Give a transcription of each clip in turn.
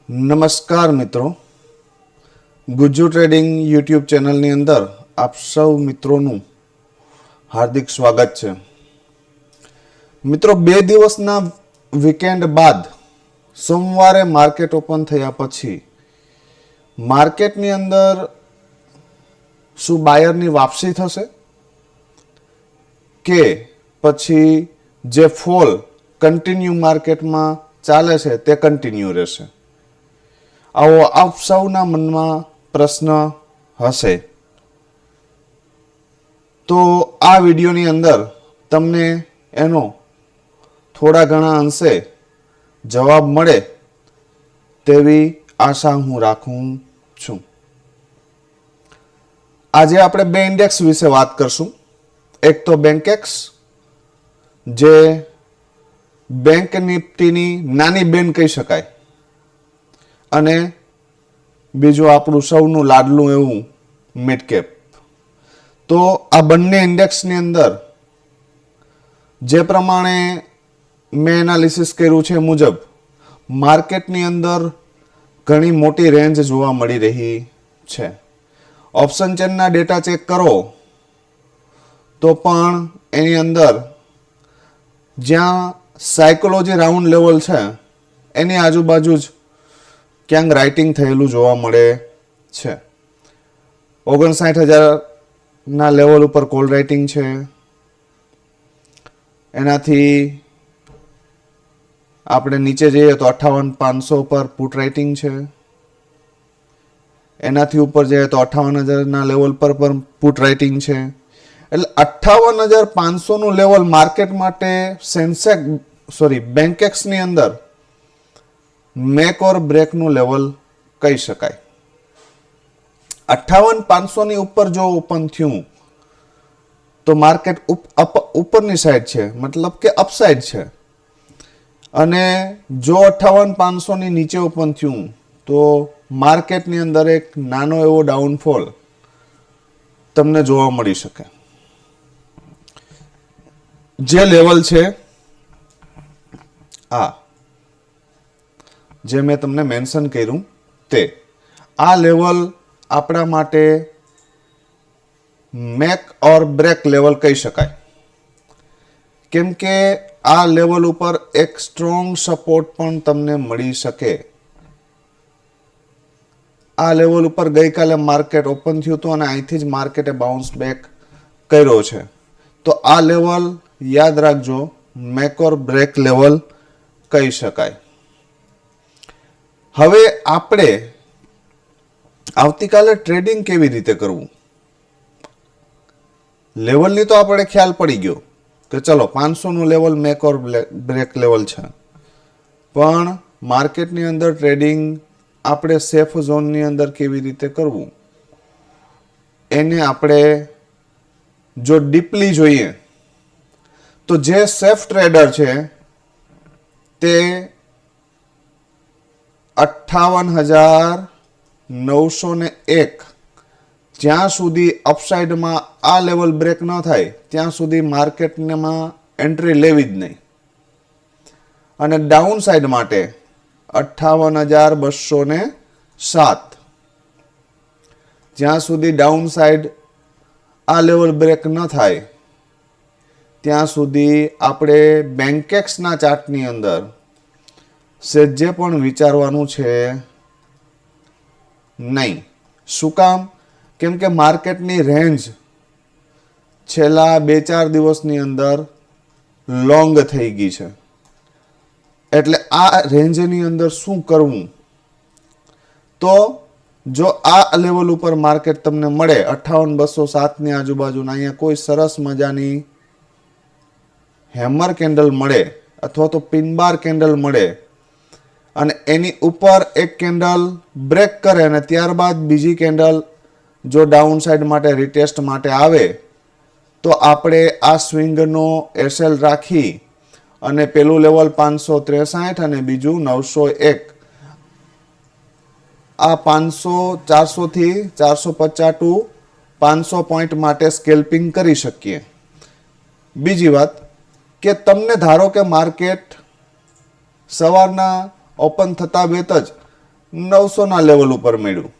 નમસ્કાર મિત્રો, Gujju trading YouTube ચેનલની અંદર આપ સૌ મિત્રોનું હાર્દિક સ્વાગત છે. મિત્રો, 2 દિવસના વીકેન્ડ બાદ સોમવારે માર્કેટ ઓપન થયા પછી માર્કેટની અંદર શું બાયરની વાપસી થશે કે પછી જે ફોલ કન્ટિન્યુ માર્કેટમાં ચાલે છે તે કન્ટિન્યુ રહેશે? આવો આપ સૌના મનમાં પ્રશ્ન હશે. તો આ વિડીયોની અંદર તમને એનો થોડા ઘણા અંશે જવાબ મળે તેવી આશા હું રાખું છું. આજે આપણે 2 ઇન્ડેક્સ વિશે વાત કરશું. એક તો બેંકેક્સ, જે બેંક નિફ્ટીની નાની બેન કહી શકાય, અને બીજું આપણું સૌનું લાડલું એવું મિડ કેપ. તો આ બંને ઇન્ડેક્સની અંદર જે પ્રમાણે મેં એનાલિસિસ કર્યું છે મુજબ માર્કેટની અંદર ઘણી મોટી રેન્જ જોવા મળી રહી છે. ઓપ્શન ચેનના ડેટા ચેક કરો તો પણ એની અંદર જ્યાં સાયકોલોજી રાઉન્ડ લેવલ છે એની આજુબાજુ જ ક્યાંક રાઇટિંગ થયેલું જોવા મળે છે. 59,000ના લેવલ ઉપર કોલ રાઇટિંગ છે. એનાથી આપણે નીચે જઈએ તો 58,500 પર પુટ રાઇટિંગ છે. એનાથી ઉપર જઈએ તો 58,000ના લેવલ પર પણ પુટ રાઇટિંગ છે. એટલે 58,500નું લેવલ માર્કેટ માટે બેંકેક્સની અંદર મેક ઓર બ્રેકનું લેવલ કહી શકાય. 58,500ની ઉપર જો ઓપન થયું તો માર્કેટ ઉપરની સાઈડ છે, મતલબ કે અપસાઇડ છે. અને જો 58,500ની નીચે ઓપન થયું તો માર્કેટની અંદર એક નાનો એવો ડાઉનફોલ તમને જોવા મળી શકે. જે લેવલ છે આ, જે મેં તમને મેન્શન કર્યું તે, આ લેવલ આપણા માટે મેક ઓર બ્રેક લેવલ કહી શકાય. કેમ કે આ લેવલ ઉપર એક સ્ટ્રોંગ સપોર્ટ પણ તમને મળી શકે. આ લેવલ ઉપર ગઈકાલે માર્કેટ ઓપન થયું હતું અને અહીંથી જ માર્કેટે બાઉન્સ બેક કર્યો છે. તો આ લેવલ યાદ રાખજો, મેક ઓર બ્રેક લેવલ કહી શકાય. હવે આપણે આવતીકાલે ટ્રેડિંગ કેવી રીતે કરવું, લેવલની તો આપણે ખ્યાલ પડી ગયો કે ચલો 500નું લેવલ મેક ઓર બ્રેક લેવલ છે. પણ માર્કેટની અંદર ટ્રેડિંગ આપણે સેફ ઝોનની અંદર કેવી રીતે કરવું એને આપણે જો ડીપલી જોઈએ તો જે સેફ ટ્રેડર છે તે 58,901 જ્યાં સુધી અપસાઇડમાં આ લેવલ બ્રેક ન થાય ત્યાં સુધી માર્કેટમાં એન્ટ્રી લેવી જ નહીં. અને ડાઉન સાઇડ માટે 58,207 જ્યાં સુધી ડાઉન સાઇડ આ લેવલ બ્રેક ન થાય ત્યાં સુધી આપણે બેંકેક્સના ચાર્ટની અંદર જે પણ વિચારવાનું છે નહીં. શું કામ? કેમ કે માર્કેટની રેન્જ છેલ્લા 2-4 દિવસની અંદર લોંગ થઈ ગઈ છે. એટલે આ રેન્જની અંદર શું કરવું? તો જો આ લેવલ ઉપર માર્કેટ તમને મળે 58,207ની આજુબાજુના, અહીંયા કોઈ સરસ મજાની હેમર કેન્ડલ મળે અથવા તો પિનબાર કેન્ડલ મળે અને એની ઉપર એક કેન્ડલ બ્રેક કરે અને ત્યારબાદ બીજી કેન્ડલ જો ડાઉન સાઇડ માટે રિટેસ્ટ માટે આવે તો આપણે આ સ્વિંગનો એસએલ રાખી અને પેલું લેવલ 563 અને બીજું 901, આ 400 થી 450 ટુ 500 પોઈન્ટ માટે સ્કેલ્પિંગ કરી શકીએ. બીજી વાત કે તમને ધારો કે માર્કેટ સવારના ઓપન થતા વેત જ 900 ના લેવલ ઉપર મળ્યું.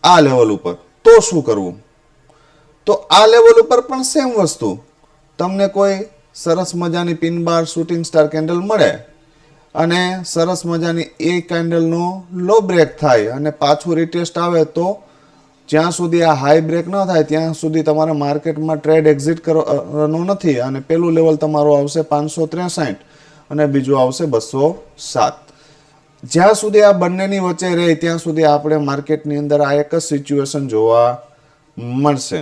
આ લેવલ ઉપર તો શું કરવું? તો આ લેવલ ઉપર પણ સેમ વસ્તુ, તમને કોઈ સરસ મજાની પિન બાર શૂટિંગ સ્ટાર કેન્ડલ મળે અને સરસ મજાની એ કેન્ડલનો લો બ્રેક થાય અને પાછું રિટેસ્ટ આવે, તો જ્યાં સુધી આ હાઈ બ્રેક ન થાય ત્યાં સુધી તમારે માર્કેટમાં ટ્રેડ એક્ઝિટ કરવાનો નથી. અને પેલું લેવલ તમારું આવશે 563 અને બીજું આવશે 207. જ્યાં સુધી આ બંનેની વચ્ચે રહે ત્યાં સુધી આપણે માર્કેટની અંદર આ એક જ સિચ્યુએશન જોવા મળશે.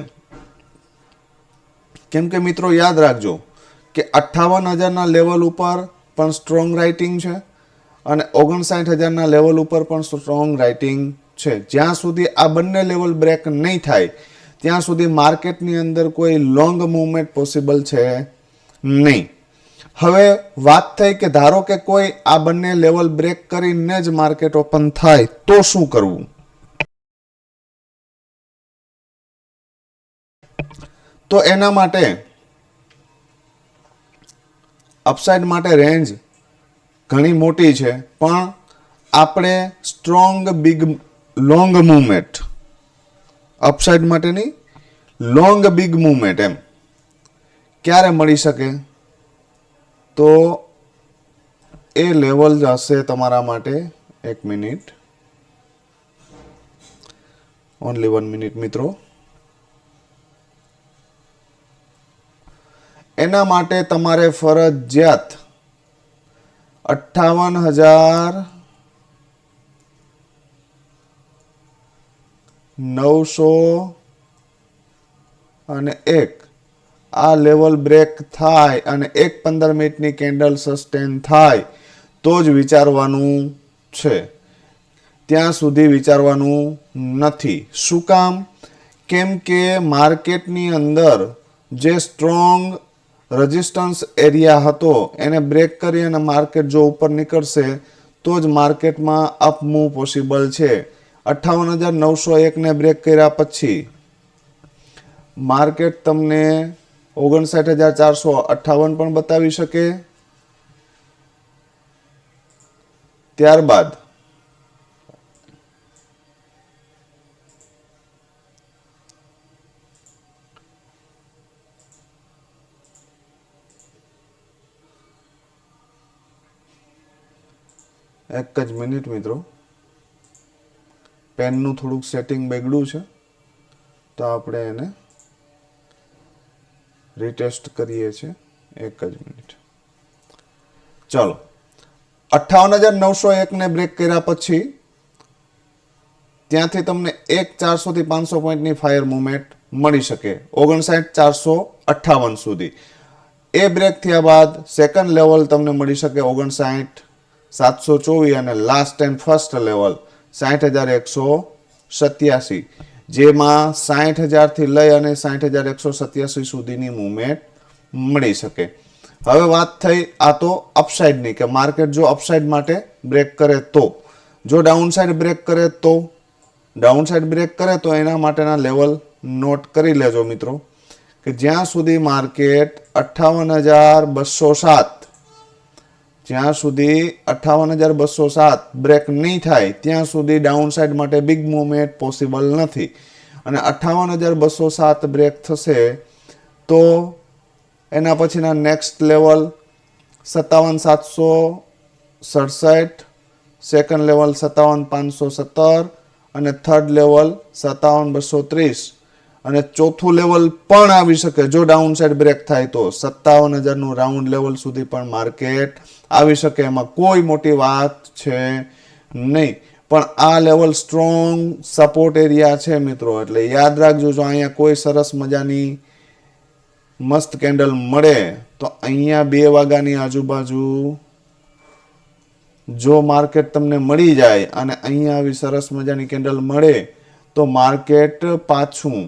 કેમ કે મિત્રો યાદ રાખજો કે 58,000ના લેવલ ઉપર પણ સ્ટ્રોંગ રાઇટિંગ છે અને 59,000ના લેવલ ઉપર પણ સ્ટ્રોંગ રાઇટિંગ છે. જ્યાં સુધી આ બંને લેવલ બ્રેક નહીં થાય ત્યાં સુધી માર્કેટની અંદર કોઈ લોંગ મૂવમેન્ટ પોસિબલ છે નહીં. હવે વાત થઈ કે ધારો કે કોઈ આ બંને લેવલ બ્રેક કરીને જ માર્કેટ ઓપન થાય તો શું કરવું? તો એના માટે અપસાઇડ માટે રેન્જ ઘણી મોટી છે, પણ આપણે strong big long movement, upside માટેની લોંગ બિગ મૂવમેન્ટ એમ ક્યારે મળી શકે? તો એ લેવલ હશે તમારા માટે, 1 મિનિટ, ઓનલી 1 મિનિટ મિત્રો. એના માટે તમારે ફરજિયાત 58,901 આ લેવલ બ્રેક થાય અને 15 મિનિટની કેન્ડલ સસ્ટેન થાય તો જ વિચારવાનું છે. ત્યાં સુધી વિચારવાનું નથી. શું કામ? કેમ કે માર્કેટની અંદર જે સ્ટ્રોંગ રેઝિસ્ટન્સ એરિયા હતો એને બ્રેક કરી અને માર્કેટ જો ઉપર નીકળશે તો જ માર્કેટમાં અપ મૂવ પોસિબલ છે. 58,901 ને બ્રેક કર્યા પછી માર્કેટ તમને 59,458 પણ બતાવી શકે. ત્યારબાદ એક જ મિનિટ મિત્રો, પેનનું થોડુંક સેટિંગ બગડ્યું છે તો આપણે એને રીટેસ્ટ કરીએ છીએ. એક જ મિનિટ. ચાલો, 58,901 ને બ્રેક કર્યા પછી ત્યાંથી તમને 400 થી 500 પોઈન્ટની ફાયર મુવમેન્ટ મળી શકે 59,458 સુધી. એ બ્રેક થયા બાદ સેકન્ડ લેવલ તમને મળી શકે 59,724 અને લાસ્ટ એન્ડ ફર્સ્ટ લેવલ 60,187, જેમાં 60,000 થી લઈ અને 60,187 સુધીની મુવમેન્ટ મળી શકે. હવે વાત થઈ આ તો અપસાઇડની, કે માર્કેટ જો અપસાઇડ માટે બ્રેક કરે તો. જો ડાઉનસાઇડ બ્રેક કરે તો, ડાઉનસાઇડ બ્રેક કરે તો એના માટેના લેવલ નોટ કરી લેજો મિત્રો, કે જ્યાં સુધી માર્કેટ 58,207 જ્યાં સુધી 58,207 બ્રેક નહીં થાય ત્યાં સુધી ડાઉનસાઇડ માટે બિગ મૂવમેન્ટ પોસિબલ નથી. અને 58,207 બ્રેક થશે તો એના પછીના નેક્સ્ટ લેવલ 57,767, સેકન્ડ લેવલ 57,517 અને થર્ડ લેવલ 57,230 અને ચોથું લેવલ પણ આવી શકે જો ડાઉનસાઇડ બ્રેક થાય તો 57,000નું રાઉન્ડ લેવલ સુધી પણ માર્કેટ આવી શકે. એમાં કોઈ મોટી વાત છે નહીં, પણ આ લેવલ સ્ટ્રોંગ સપોર્ટ એરિયા છે મિત્રો. એટલે યાદ રાખજો, જો અહીંયા કોઈ સરસ મજાની મસ્ત કેન્ડલ મળે તો અહીંયા 2 વાગ્યાની આજુબાજુ જો માર્કેટ તમને મળી જાય અને અહીંયા આવી સરસ મજાની કેન્ડલ મળે તો માર્કેટ પાછું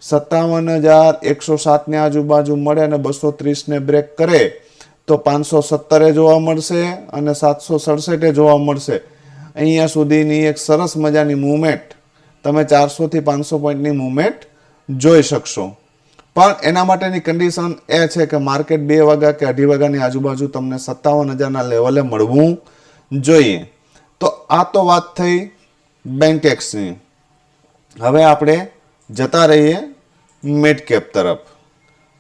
57,107 ની આજુબાજુ મળે અને 230 ને બ્રેક કરે તો 517 જોવા મળશે અને 767 જોવા મળશે. અહીંયા સુધીની એક સરસ મજાની મૂવમેન્ટ તમે 400 થી 500 પોઈન્ટની મૂવમેન્ટ જોઈ શકશો. પણ એના માટેની કન્ડિશન એ છે કે માર્કેટ 2 વાગ્યા કે 2:30 વાગ્યાની આજુબાજુ તમને 57,000ના લેવલે મળવું જોઈએ. તો આ તો વાત થઈ બેન્કેક્સની. હવે આપણે જતા રહીએ મિડ કેપ તરફ.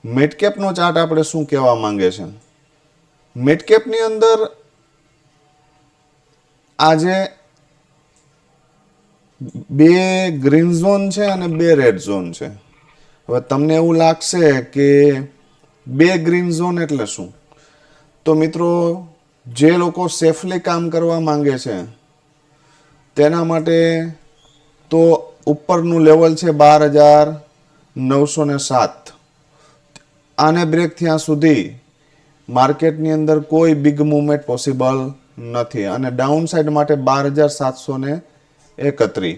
મિડ કેપનો ચાર્ટ આપણે શું કહેવા માંગે છે? મિડ કેપની અંદર આજે 2 ગ્રીન ઝોન છે અને 2 રેડ ઝોન છે. હવે તમને એવું લાગશે કે 2 ગ્રીન ઝોન એટલે શું? તો મિત્રો, જે લોકો સેફલી કામ કરવા માંગે છે તેના માટે તો ઉપરનું લેવલ છે 12,907. આને બ્રેક થયા સુધી માર્કેટની અંદર કોઈ બિગ મૂવમેન્ટ પોસિબલ નથી અને ડાઉન સાઇડ માટે 12,731.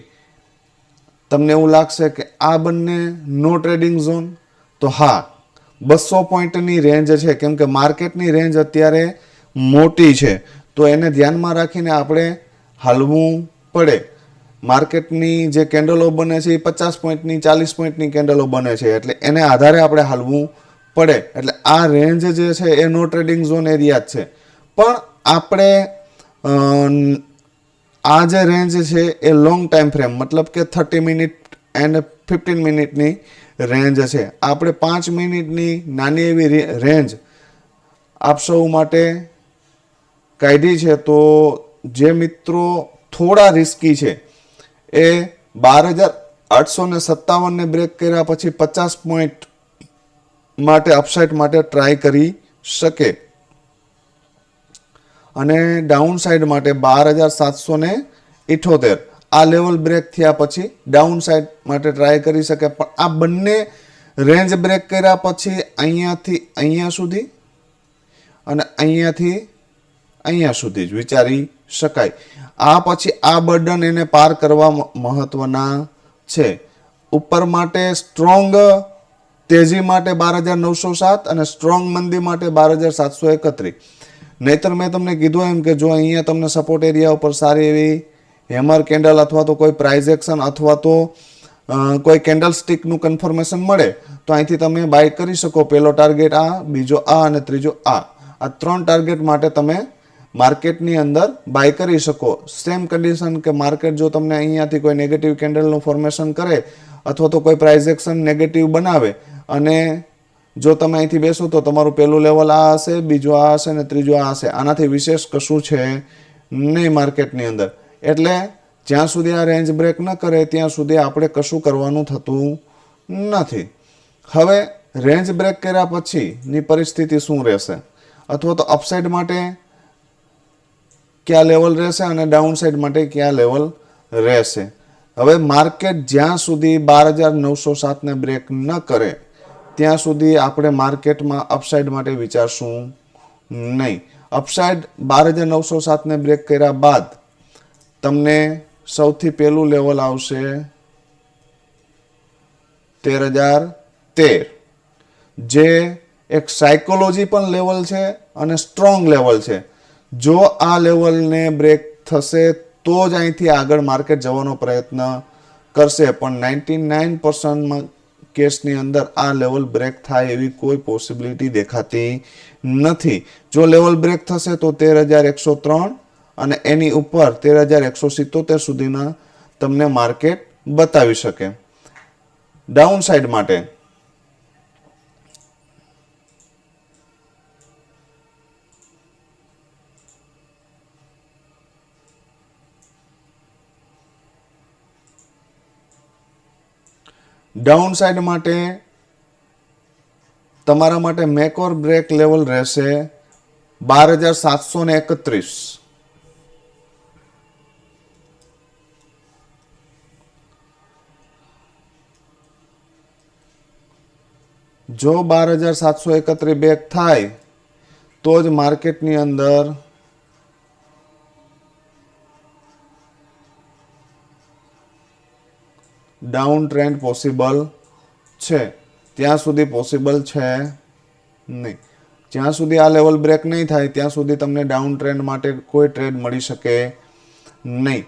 તમને એવું લાગશે કે આ બંને નો ટ્રેડિંગ ઝોન? તો હા, 200 પોઈન્ટની રેન્જ છે, કેમ કે માર્કેટની રેન્જ અત્યારે મોટી છે, તો એને ધ્યાનમાં રાખીને આપણે હાલવું પડે. માર્કેટની જે કેન્ડલો બને છે એ 50 પોઈન્ટની 40 પોઈન્ટની કેન્ડલો બને છે, એટલે એને આધારે આપણે હાલવું પડે. એટલે આ રેન્જ જે છે એ નો ટ્રેડિંગ ઝોન એરિયા જ છે. પણ આપણે આ જે રેન્જ છે એ લોંગ ટાઈમ ફ્રેમ, મતલબ કે 30 મિનિટ એન્ડ 15 મિનિટની રેન્જ છે. આપણે 5 મિનિટની નાની એવી રેન્જ આપ સૌ માટે કાઢી છે. તો જે મિત્રો થોડા રિસ્કી છે એ 12,857ને બ્રેક કર્યા પછી 50 પોઈન્ટ માટે અપસાઇડ માટે ટ્રાય કરી શકે અને ડાઉન સાઇડ માટે 12,778 આ લેવલ બ્રેક થયા પછી ડાઉન સાઇડ માટે ટ્રાય કરી શકે. પણ આ બંને રેન્જ બ્રેક કર્યા પછી અહીંયાથી અહીંયા સુધી અને અહીંયાથી અહીંયા સુધી જ વિચારી શકાય. આ પછી આ બર્ડન એને પાર કરવા મહત્વના છે. ઉપર માટે સ્ટ્રોંગ તેજી માટે 12,907 અને સ્ટ્રોંગ મંદી માટે 12,731. નહીતર મેં તમને કીધું એમ કે જો અહીંયા તમને સપોર્ટ એરિયા ઉપર સારી એવી હેમર કેન્ડલ અથવા તો કોઈ પ્રાઇઝ એક્શન અથવા તો કોઈ કેન્ડલ સ્ટિકનું કન્ફર્મેશન મળે તો અહીંથી તમે બાય કરી શકો. પહેલો ટાર્ગેટ આ, બીજો આ અને ત્રીજો આ. આ 3 ટાર્ગેટ માટે તમે માર્કેટની અંદર બાય કરી શકો. સેમ કન્ડિશન કે માર્કેટ જો તમને અહીંયાથી કોઈ નેગેટિવ કેન્ડલનું ફોર્મેશન કરે અથવા તો કોઈ પ્રાઇઝ એક્શન નેગેટિવ બનાવે અને જો તમે અહીંથી બેસો તો તમારું પહેલું લેવલ આ હશે, બીજું આ હશે અને ત્રીજું આ હશે. આનાથી વિશેષ કશું છે નહીં માર્કેટની અંદર. એટલે જ્યાં સુધી આ રેન્જ બ્રેક ન કરે ત્યાં સુધી આપણે કશું કરવાનું થતું નથી. હવે રેન્જ બ્રેક કર્યા પછીની પરિસ્થિતિ શું રહેશે અથવા તો અપસાઇડ માટે કયા લેવલ રહેશે અને ડાઉન સાઇડ માટે કયા લેવલ રહેશે. હવે માર્કેટ જ્યાં સુધી 12,907ને બ્રેક ન કરે ત્યાં સુધી આપણે માર્કેટમાં અપસાઇડ માટે વિચારશું નહીં. અપસાઇડ 12,907ને બ્રેક કર્યા બાદ તમને સૌથી પહેલું લેવલ આવશે 13,013, જે એક સાયકોલોજી પણ લેવલ છે અને સ્ટ્રોંગ લેવલ છે. જો આ લેવલને બ્રેક થશે તો જ અહીંથી આગળ માર્કેટ જવાનો પ્રયત્ન કરશે. પણ 99% કેસની અંદર આ લેવલ બ્રેક થાય એવી કોઈ પોસિબિલિટી દેખાતી નથી. જો લેવલ બ્રેક થશે તો 13,103 અને એની ઉપર 13,177 સુધીના તમને માર્કેટ બતાવી શકે. ડાઉન સાઇડ માટે તમારા માટે મેક ઓર બ્રેક લેવલ રહેશે 12,731. જો 12,731 બ્રેક થાય તો જ માર્કેટની અંદર ડાઉન ટ્રેન્ડ પોસિબલ છે. ત્યાં સુધી પોસિબલ છે નહીં. જ્યાં સુધી આ લેવલ બ્રેક નહીં થાય ત્યાં સુધી તમને ડાઉન ટ્રેન્ડ માટે કોઈ ટ્રેડ મળી શકે નહીં.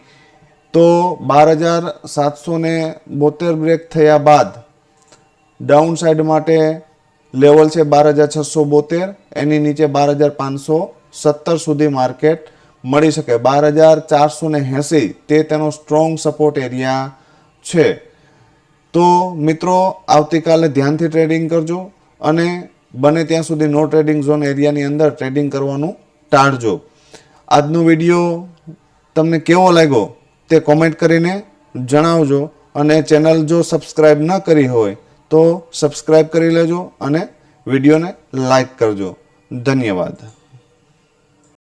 તો 12,772 બ્રેક થયા બાદ ડાઉન સાઇડ માટે લેવલ છે 12,672, એની નીચે 12,517 સુધી માર્કેટ મળી શકે. 12,480 તે તેનો સ્ટ્રોંગ સપોર્ટ એરિયા છે. તો મિત્રો આવતીકાલે ધ્યાનથી ટ્રેડિંગ કરજો અને બને ત્યાં સુધી નો ટ્રેડિંગ ઝોન એરિયાની અંદર ટ્રેડિંગ કરવાનું ટાળજો. આજનો વિડીયો તમને કેવો લાગ્યો તે કોમેન્ટ કરીને જણાવજો અને ચેનલ જો સબસ્ક્રાઇબ ન કરી હોય તો સબસ્ક્રાઇબ કરી લેજો અને વિડીયોને લાઈક કરજો. ધન્યવાદ.